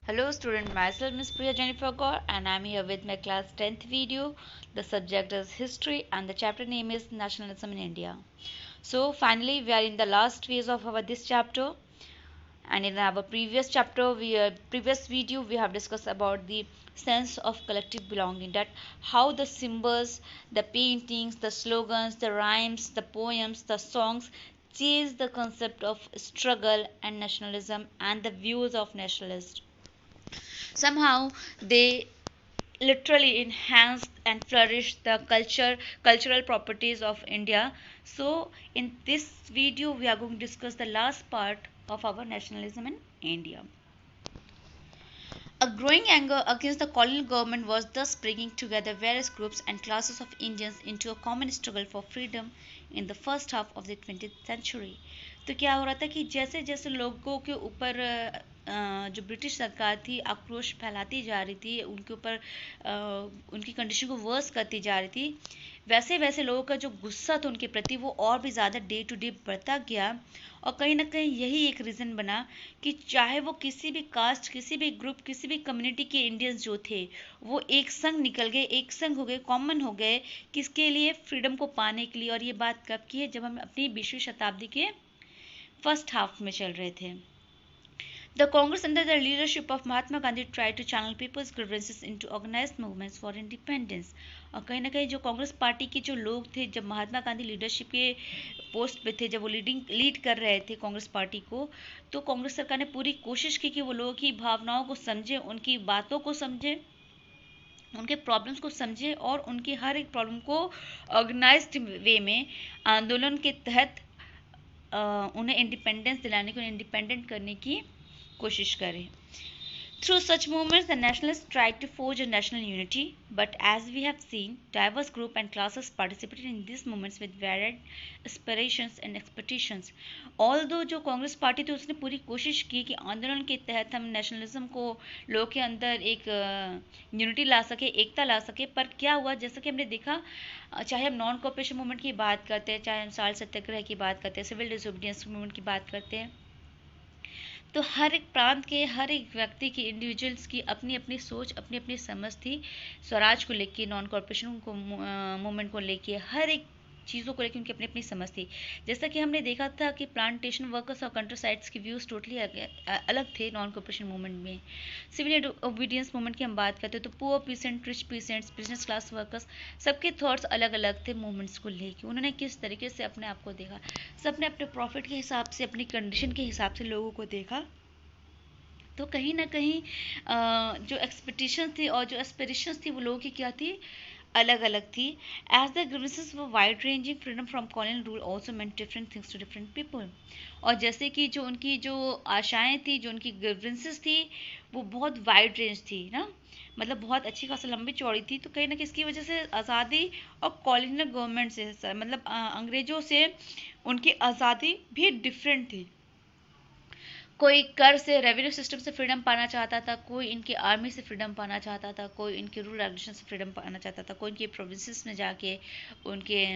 Hello student, myself Miss Priya Jennifer Kaur and I'm here with my class 10th video. The subject is history and the chapter name is nationalism in India. So finally we are in the last phase of our this chapter, and in our previous chapter previous video we have discussed about the sense of collective belonging, that how the symbols, the paintings, the slogans, the rhymes, the poems, the songs change the concept of struggle and nationalism and the views of nationalists. Somehow they literally enhanced and flourished the cultural properties of India. So in this video we are going to discuss the last part of our nationalism in India. A growing anger against the colonial government was thus bringing together various groups and classes of Indians into a common struggle for freedom in the first half of the 20th century. तो क्या हो रहा था कि जैसे जैसे लोगों के ऊपर जो ब्रिटिश सरकार थी आक्रोश फैलाती जा रही थी, उनके ऊपर उनकी कंडीशन को वर्स करती जा रही थी, वैसे वैसे लोगों का जो गुस्सा था उनके प्रति वो और भी ज़्यादा डे टू डे बढ़ता गया। और कहीं ना कहीं यही एक रीज़न बना कि चाहे वो किसी भी कास्ट, किसी भी ग्रुप, किसी भी कम्युनिटी के इंडियंस जो थे वो एक संग निकल गए, एक संग हो गए, कॉमन हो गए किसके लिए, फ्रीडम को पाने के लिए। और ये बात कब की है, जब हम अपनी 20वीं शताब्दी के फर्स्ट हाफ में चल रहे थे। The Congress under the leadership of Mahatma Gandhi tried to channel people's grievances into organized movements for independence. और कहीं ना कहीं जो कांग्रेस पार्टी के जो लोग थे, जब महात्मा गांधी लीडरशिप के पोस्ट पे थे, जब वो लीड कर रहे थे कांग्रेस पार्टी को, तो कांग्रेस सरकार ने पूरी कोशिश की कि वो लोगों की भावनाओं को समझे, उनकी बातों को समझे, उनके प्रॉब्लम्स को समझे और उनकी हर एक प्रॉब्लम को ऑर्गेनाइज्ड वे में आंदोलन के तहत उन्हें इंडिपेंडेंस दिलाने की, उन्हें इंडिपेंडेंट करने की कोशिश करें। Through such movements, the nationalists tried to forge a national unity, but as we have seen, diverse groups and classes participated in these movements with varied aspirations and expectations. Although जो Congress party थी उसने पूरी कोशिश की कि आंदोलन के तहत हम नेशनलिज्म को लोगों के अंदर एक यूनिटी ला सके, एकता ला सके, पर क्या हुआ, जैसा कि हमने देखा, चाहे हम नॉन कॉपरेशन मूवमेंट की बात करते हैं, चाहे हम साल सत्याग्रह की बात करते हैं, सिविल डिसोबीडियंस मूवमेंट की बात करते हैं, तो हर एक प्रांत के हर एक व्यक्ति की, इंडिविजुअल्स की अपनी अपनी सोच, अपनी अपनी समझ थी स्वराज को लेके, नॉन कॉर्पोरेशन को मूवमेंट को लेके, हर एक चीज़ों को लेकर उनकी अपनी अपनी समझ थी। जैसा कि हमने देखा था कि प्लांटेशन वर्कर्स और कंट्री साइड्स के व्यूज़ टोटली अलग थे नॉन कॉर्पोरेशन मूवमेंट में। सिविल ओबीडियंस मूवमेंट की हम बात करते हैं तो poor pheasant, rich peasants, business class workers, सबके थॉट्स अलग अलग थे मूवमेंट्स को लेके। उन्होंने किस तरीके से अपने आप को देखा, सबने अपने प्रॉफिट के हिसाब से, अपनी कंडीशन के हिसाब से लोगों को देखा। तो कहीं ना कहीं जो एक्सपेक्टेशन थी और जो एस्पिरेशंस थी वो लोगों की क्या थी, अलग अलग थी। As the grievances were wide ranging, freedom from colonial rule also meant different things to different people. और जैसे कि जो उनकी जो आशाएं थी, जो उनकी ग्रीवेंसेस थी, वो बहुत वाइड रेंज थी ना, मतलब बहुत अच्छी खासी लंबी चौड़ी थी। तो कहीं ना कहीं इसकी वजह से आज़ादी और कॉलोनियल गवर्नमेंट से, मतलब अंग्रेजों से उनकी आज़ादी भी डिफरेंट थी। कोई कर से, रेवेन्यू सिस्टम से फ्रीडम पाना चाहता था, कोई इनकी आर्मी से फ्रीडम पाना चाहता था, कोई इनके रूल रेगुलेशन से फ्रीडम पाना चाहता था, कोई इनके प्रोविंसेस में जाके उनके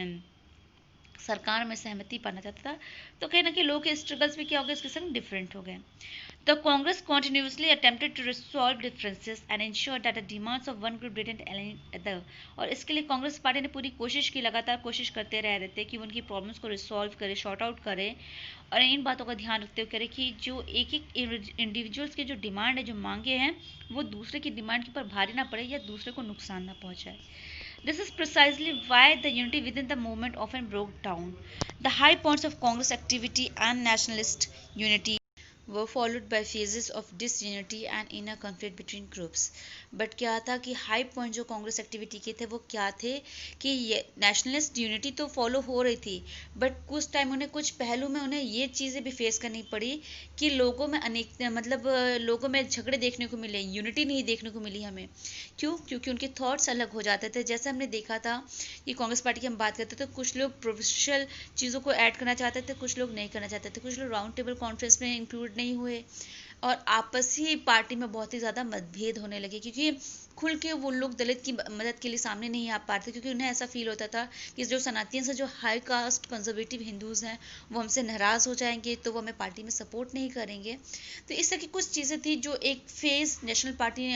सरकार में सहमति पाना चाहता था। तो कहीं ना कहीं लोगों के स्ट्रगल्स भी क्या हो गए, इसके संग डिफरेंट हो गए। The Congress continuously attempted to resolve differences and ensure that the demands of one group didn't alienate other. और इसके लिए कांग्रेस पार्टी ने पूरी कोशिश की, लगातार कोशिश करते रह रहे थे कि उनकी प्रॉब्लम्स को रिसॉल्व करे, शॉर्ट आउट करे, और इन बातों का ध्यान रखते हुए करे कि जो एक एक इंडिविजुअल्स की जो डिमांड है, जो मांगे हैं, वो दूसरे की डिमांड के ऊपर भारी ना पड़े या दूसरे को नुकसान ना पहुंचाए। This is precisely why the unity within the movement often broke down. The high points of Congress activity and nationalist unity were followed by phases of disunity and inner conflict between groups. But क्या था कि high point जो Congress activity के थे वो क्या थे कि नेशनलिस्ट यूनिटी तो फॉलो हो रही थी, बट कुछ टाइम उन्हें, कुछ पहलू में उन्हें ये चीज़ें भी फेस करनी पड़ी कि लोगों में अनेक, मतलब लोगों में झगड़े देखने को मिले, यूनिटी नहीं देखने को मिली हमें। क्यों? क्योंकि उनके थॉट्स अलग हो जाते थे। जैसे हमने देखा था कि कांग्रेस पार्टी की हम बात करते थे, कुछ लोग प्रोविंशियल चीज़ों को ऐड करना चाहते थे, कुछ लोग नहीं करना चाहते थे, कुछ लोग राउंड टेबल कॉन्फ्रेंस में इंक्लूड नहीं हुए, और आपसी पार्टी में बहुत ही ज़्यादा मतभेद होने लगे, क्योंकि खुल के वो लोग दलित की मदद के लिए सामने नहीं आ पाते, क्योंकि उन्हें ऐसा फील होता था कि जो सनातन से जो हाई कास्ट कंजर्वेटिव हिंदूज़ हैं वो हमसे नाराज़ हो जाएंगे, तो वो हमें पार्टी में सपोर्ट नहीं करेंगे। तो इस तरह की कुछ चीज़ें थी जो एक phase national party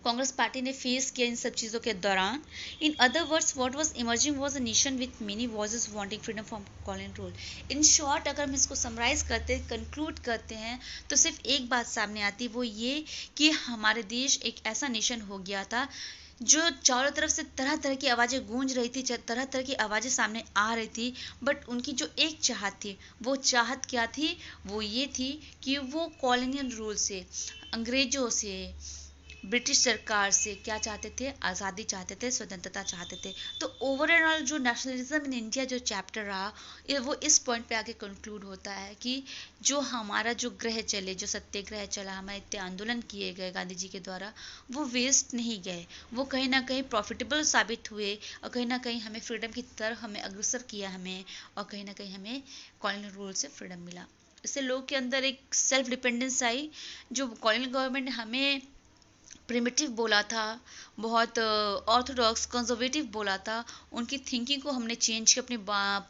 Congress party ने फेस किया इन सब चीज़ों के दौरान। In other words what was emerging was a nation with many voices wanting freedom from colonial rule. In short अगर हम इसको समराइज करते कंक्लूड करते हैं तो सिर्फ एक बात सामने आती, वो ये कि हमारे देश एक ऐसा नेशन हो गया था जो चारों तरफ से तरह तरह की आवाज़ें गूंज रही थी, तरह तरह की आवाज़ें सामने आ रही थी, बट उनकी जो एक चाहत थी, वो चाहत क्या थी? वो ये थी कि वो कॉलोनियल रूल से, अंग्रेजों से, ब्रिटिश सरकार से क्या चाहते थे? आज़ादी चाहते थे, स्वतंत्रता चाहते थे। तो ओवरऑल जो नेशनलिज्म इन इंडिया जो चैप्टर रहा वो इस पॉइंट पे आके कंक्लूड होता है कि जो हमारा जो ग्रह चले, जो सत्याग्रह चला, हमारे इतने आंदोलन किए गए गांधी जी के द्वारा, वो वेस्ट नहीं गए, वो कहीं ना कहीं प्रॉफिटेबल साबित हुए, और कहीं ना कहीं हमें फ्रीडम की तरफ हमें अग्रसर किया हमें, और कहीं ना कहीं हमें कॉलोनियल रूल से फ्रीडम मिला। इससे लोग के अंदर एक सेल्फ डिपेंडेंस आई। जो कॉलोनियल गवर्नमेंट हमें प्रिमिटिव बोला था, बहुत ऑर्थोडॉक्स कंजर्वेटिव बोला था, उनकी थिंकिंग को हमने चेंज किया, अपनी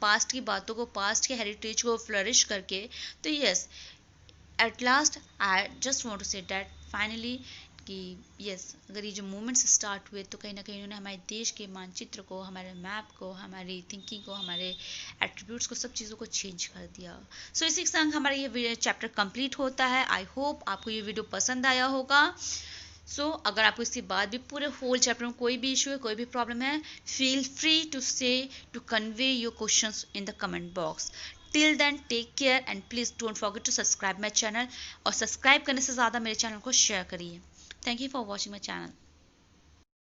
पास्ट की बातों को, पास्ट के हेरिटेज को फ्लरिश करके। तो yes, at last I just want to say that finally कि यस, अगर ये जो मूवमेंट्स स्टार्ट हुए तो कहीं ना कहीं उन्होंने हमारे देश के मानचित्र को, हमारे मैप को, हमारी थिंकिंग को, हमारे एट्रीब्यूट्स को, सब चीज़ों को चेंज कर दिया। सो इसी के संग हमारा ये चैप्टर कंप्लीट होता है। आई होप आपको ये वीडियो पसंद आया होगा। अगर आपको इसके बाद भी पूरे होल चैप्टर में कोई भी इशू है, कोई भी प्रॉब्लम है, feel free to say to convey your questions in the comment box. Till then take care and please don't forget to subscribe my channel, और सब्सक्राइब करने से ज़्यादा मेरे चैनल को शेयर करिए। Thank you for watching my channel.